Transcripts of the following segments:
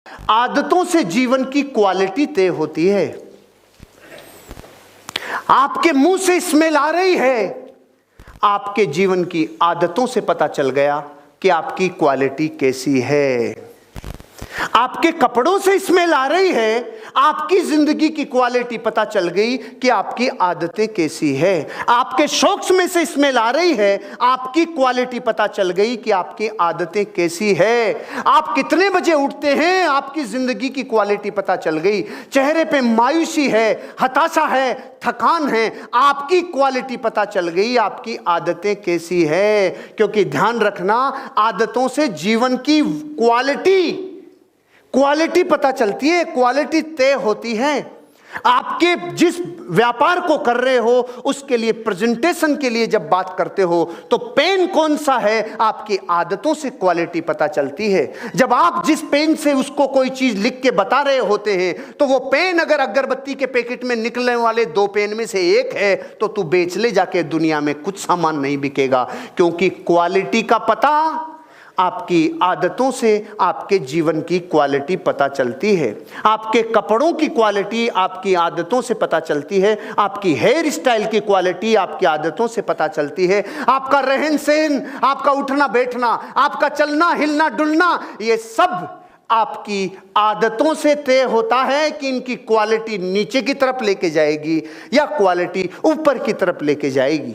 आदतों से जीवन की क्वालिटी तय होती है। आपके मुंह से स्मेल आ रही है, आपके जीवन की आदतों से पता चल गया कि आपकी क्वालिटी कैसी है। आपके कपड़ों से स्मेल आ रही है, आपकी जिंदगी की क्वालिटी पता चल गई कि आपकी आदतें कैसी है। आपके शौक में से स्मेल आ रही है, आपकी क्वालिटी पता चल गई कि आपकी आदतें कैसी है। आप कितने बजे उठते हैं, आपकी जिंदगी की क्वालिटी पता चल गई। चेहरे पे मायूसी है, हताशा है, थकान है, आपकी क्वालिटी पता चल गई, आपकी आदतें कैसी है। क्योंकि ध्यान रखना, आदतों से जीवन की क्वालिटी पता चलती है, क्वालिटी तय होती है। आपके जिस व्यापार को कर रहे हो उसके लिए, प्रेजेंटेशन के लिए जब बात करते हो तो पेन कौन सा है, आपकी आदतों से क्वालिटी पता चलती है। जब आप जिस पेन से उसको कोई चीज लिख के बता रहे होते हैं तो वो पेन अगर अगरबत्ती के पैकेट में निकलने वाले 2 पेन में से एक है तो तू बेच ले जाके, दुनिया में कुछ सामान नहीं बिकेगा। क्योंकि क्वालिटी का पता आपकी आदतों से आपके जीवन की क्वालिटी पता चलती है। आपके कपड़ों की क्वालिटी आपकी आदतों से पता चलती है। आपकी हेयर स्टाइल की क्वालिटी आपकी आदतों से पता चलती है। आपका रहन सहन, आपका उठना बैठना, आपका चलना हिलना डुलना, ये सब आपकी आदतों से तय होता है कि इनकी क्वालिटी नीचे की तरफ लेके जाएगी या क्वालिटी ऊपर की तरफ लेके जाएगी।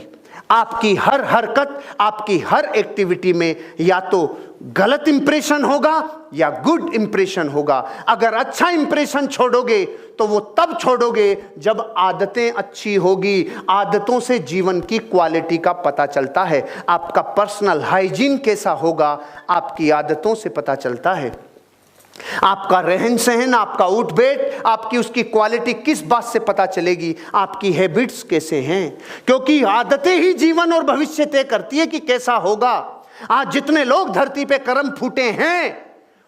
आपकी हर हरकत, आपकी हर एक्टिविटी में या तो गलत इंप्रेशन होगा या गुड इंप्रेशन होगा। अगर अच्छा इंप्रेशन छोड़ोगे तो वो तब छोड़ोगे जब आदतें अच्छी होगी। आदतों से जीवन की क्वालिटी का पता चलता है। आपका पर्सनल हाइजीन कैसा होगा, आपकी आदतों से पता चलता है। आपका रहन सहन, आपका उठ बैठ, आपकी उसकी क्वालिटी किस बात से पता चलेगी, आपकी हैबिट्स कैसे हैं। क्योंकि आदतें ही जीवन और भविष्य तय करती है कि कैसा होगा। आज जितने लोग धरती पे करम फूटे हैं,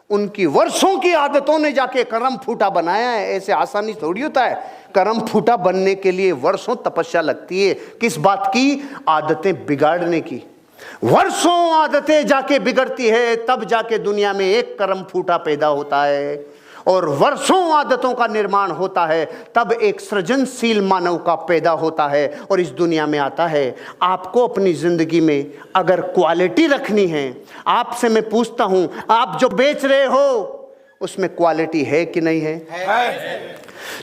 उनकी वर्षों की आदतों ने जाके करम फूटा बनाया है। ऐसे आसानी थोड़ी होता है। करम फूटा बनने के लिए वर्षों तपस्या लगती है। किस बात की? आदतें बिगाड़ने की। वर्षों आदतें जाके बिगड़ती है, तब जाके दुनिया में एक करम फूटा पैदा होता है। और वर्षों आदतों का निर्माण होता है, तब एक सृजनशील मानव का पैदा होता है और इस दुनिया में आता है। आपको अपनी जिंदगी में अगर क्वालिटी रखनी है, आपसे मैं पूछता हूं, आप जो बेच रहे हो उसमें क्वालिटी है कि नहीं है?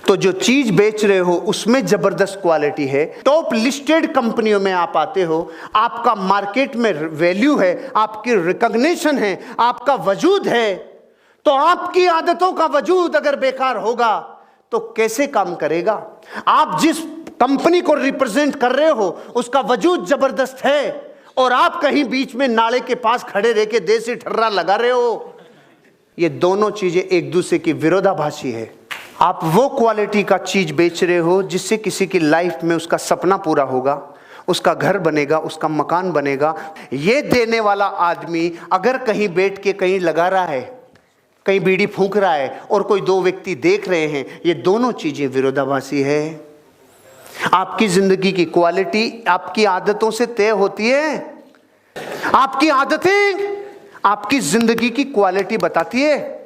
तो जो चीज बेच रहे हो उसमें जबरदस्त क्वालिटी है। टॉप लिस्टेड कंपनियों में आप आते हो, आपका मार्केट में वैल्यू है, आपकी रिकॉग्निशन है, आपका वजूद है। तो आपकी आदतों का वजूद अगर बेकार होगा तो कैसे काम करेगा? आप जिस कंपनी को रिप्रेजेंट कर रहे हो उसका वजूद जबरदस्त है और आप कहीं बीच में नाले के पास खड़े रह के देसी ठर्रा लगा रहे हो। ये दोनों चीजें एक दूसरे की विरोधाभासी है। आप वो क्वालिटी का चीज बेच रहे हो जिससे किसी की लाइफ में उसका सपना पूरा होगा, उसका घर बनेगा, उसका मकान बनेगा। ये देने वाला आदमी अगर कहीं बैठ के कहीं लगा रहा है, कहीं बीड़ी फूंक रहा है और कोई 2 व्यक्ति देख रहे हैं, ये दोनों चीजें विरोधाभासी है। आपकी जिंदगी की क्वालिटी आपकी आदतों से तय होती है। आपकी आदतें आपकी जिंदगी की क्वालिटी बताती है।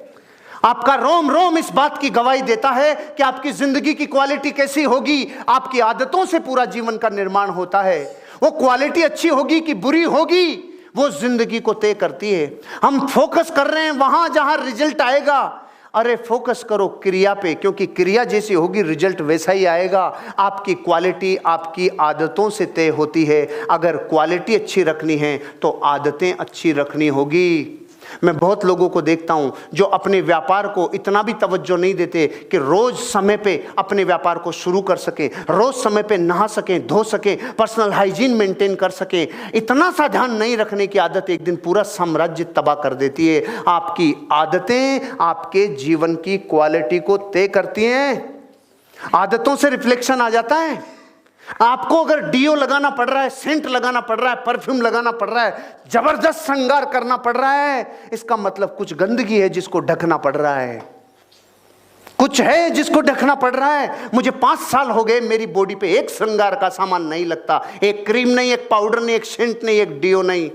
आपका रोम रोम इस बात की गवाही देता है कि आपकी जिंदगी की क्वालिटी कैसी होगी। आपकी आदतों से पूरा जीवन का निर्माण होता है। वो क्वालिटी अच्छी होगी कि बुरी होगी, वो जिंदगी को तय करती है। हम फोकस कर रहे हैं वहां जहां रिजल्ट आएगा। अरे फोकस करो क्रिया पे, क्योंकि क्रिया जैसी होगी रिजल्ट वैसा ही आएगा। आपकी क्वालिटी आपकी आदतों से तय होती है। अगर क्वालिटी अच्छी रखनी है तो आदतें अच्छी रखनी होगी। मैं बहुत लोगों को देखता हूं जो अपने व्यापार को इतना भी तवज्जो नहीं देते कि रोज समय पे अपने व्यापार को शुरू कर सकें, रोज समय पे नहा सकें, धो सकें, पर्सनल हाइजीन मेंटेन कर सकें। इतना सा ध्यान नहीं रखने की आदत एक दिन पूरा साम्राज्य तबाह कर देती है। आपकी आदतें आपके जीवन की क्वालिटी को तय करती हैं। आदतों से रिफ्लेक्शन आ जाता है। आपको अगर डीओ लगाना पड़ रहा है, सेंट लगाना पड़ रहा है, परफ्यूम लगाना पड़ रहा है, जबरदस्त श्रृंगार करना पड़ रहा है, इसका मतलब कुछ गंदगी है जिसको ढकना पड़ रहा है, कुछ है जिसको ढकना पड़ रहा है। मुझे 5 साल हो गए, मेरी बॉडी पे एक श्रृंगार का सामान नहीं लगता, एक क्रीम नहीं, एक पाउडर नहीं, एक सेंट नहीं, एक डीओ नहीं।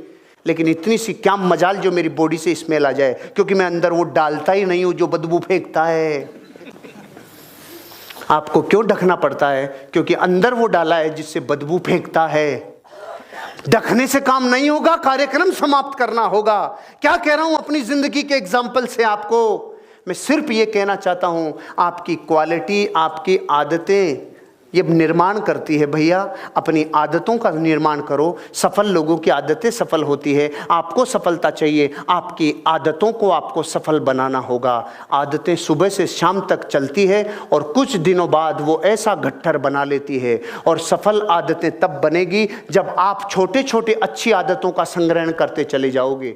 लेकिन इतनी सी क्या मजाल जो मेरी बॉडी से स्मेल आ जाए, क्योंकि मैं अंदर वो डालता ही नहीं हूं जो बदबू फेंकता है। आपको क्यों ढकना पड़ता है? क्योंकि अंदर वो डाला है जिससे बदबू फेंकता है। ढकने से काम नहीं होगा, कार्यक्रम समाप्त करना होगा। क्या कह रहा हूं अपनी जिंदगी के एग्जाम्पल से आपको? मैं सिर्फ ये कहना चाहता हूं, आपकी क्वालिटी, आपकी आदतें ये निर्माण करती है। भैया अपनी आदतों का निर्माण करो। सफल लोगों की आदतें सफल होती है। आपको सफलता चाहिए, आपकी आदतों को आपको सफल बनाना होगा। आदतें सुबह से शाम तक चलती है और कुछ दिनों बाद वो ऐसा गट्ठर बना लेती है। और सफल आदतें तब बनेगी जब आप छोटे छोटे अच्छी आदतों का संग्रहण करते चले जाओगे।